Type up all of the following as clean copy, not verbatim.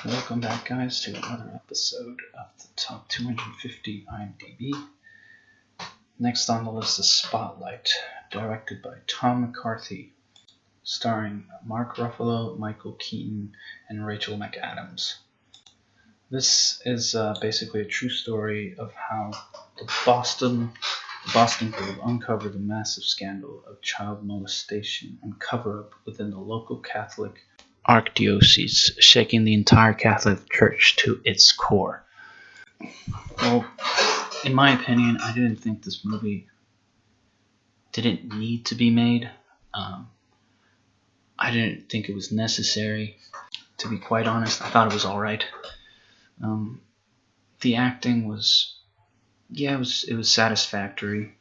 Welcome back, guys, to another episode of the Top 250 IMDb. Next on the list is Spotlight, directed by Tom McCarthy, starring Mark Ruffalo, Michael Keaton, and Rachel McAdams. This is basically a true story of how the Boston group uncovered the massive scandal of child molestation and cover-up within the local Catholic archdiocese, shaking the entire Catholic Church to its core. Well, in my opinion, I didn't think this movie didn't need to be made. I didn't think it was necessary, to be quite honest. I thought it was alright. The acting was, it was satisfactory.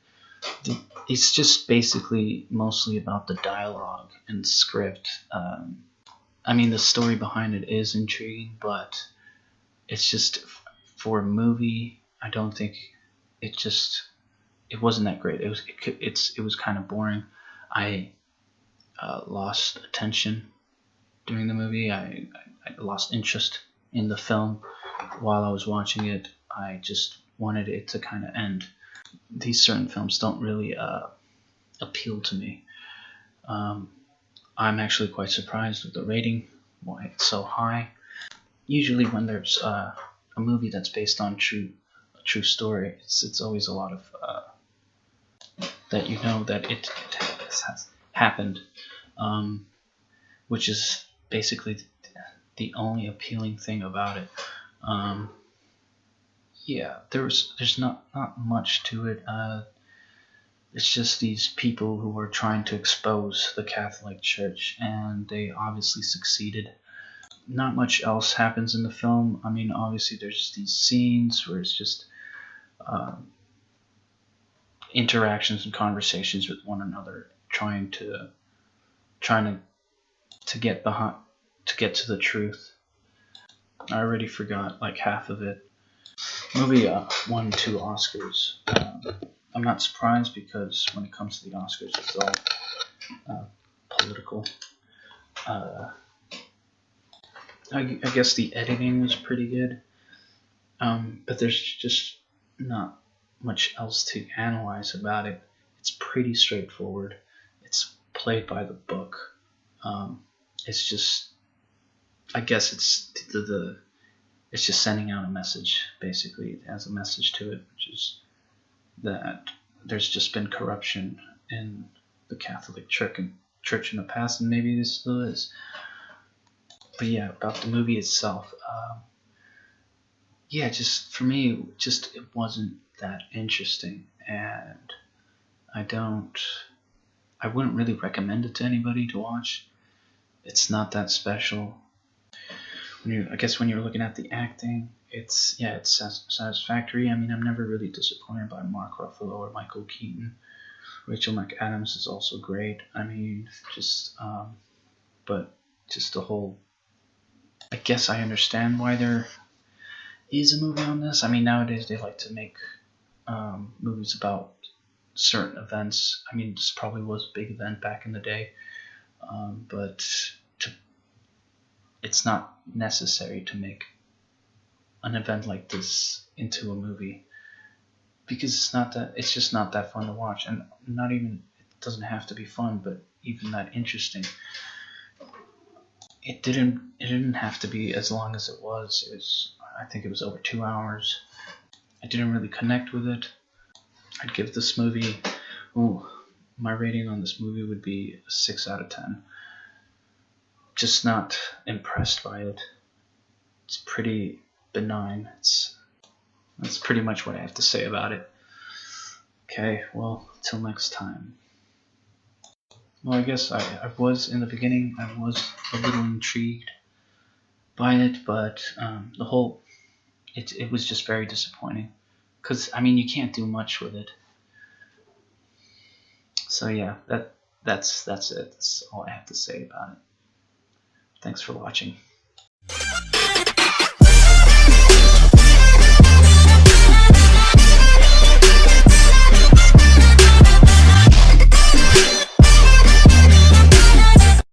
It's just basically mostly about the dialogue and script. The story behind it is intriguing, but it's just, for a movie, I don't think it wasn't that great. It was kind of boring. I lost attention during the movie. I lost interest in the film while I was watching it. I just wanted it to kind of end. These certain films don't really appeal to me. I'm actually quite surprised with the rating, why it's so high. Usually when there's a movie that's based on a true story, it's always a lot of that you know that it has happened, which is basically the only appealing thing about it. There's not much to it. It's just these people who were trying to expose the Catholic Church, and they obviously succeeded. Not much else happens in the film. Obviously there's these scenes where it's just interactions and conversations with one another, trying to get to the truth. I already forgot like half of it. Movie won 2 Oscars. I'm not surprised, because when it comes to the Oscars, it's all political. I guess the editing was pretty good, but there's just not much else to analyze about it. It's pretty straightforward. It's played by the book. It's just, I guess it's it's just sending out a message. Basically, it has a message to it, which is that there's just been corruption in the Catholic Church in the past, and maybe this still is. But yeah, about the movie itself, just for me, it wasn't that interesting, and I wouldn't really recommend it to anybody to watch. It's not that special. When you're looking at the acting, it's satisfactory. I'm never really disappointed by Mark Ruffalo or Michael Keaton. Rachel McAdams is also great. But just the whole, I guess I understand why there is a movie on this. Nowadays they like to make movies about certain events. This probably was a big event back in the day, but it's not necessary to make an event like this into a movie, because it's just not that fun to watch, and it doesn't have to be fun, but even that interesting. It didn't have to be as long as it was. I think it was over 2 hours. I didn't really connect with it. I'd give this movie, my rating on this movie would be a 6 out of 10. Just not impressed by it. It's pretty benign. That's pretty much what I have to say about it. Okay, well, till next time. Well, I guess I was, in the beginning, I was a little intrigued by it, but it was just very disappointing, because you can't do much with it. So yeah, that's it. That's all I have to say about it. Thanks for watching.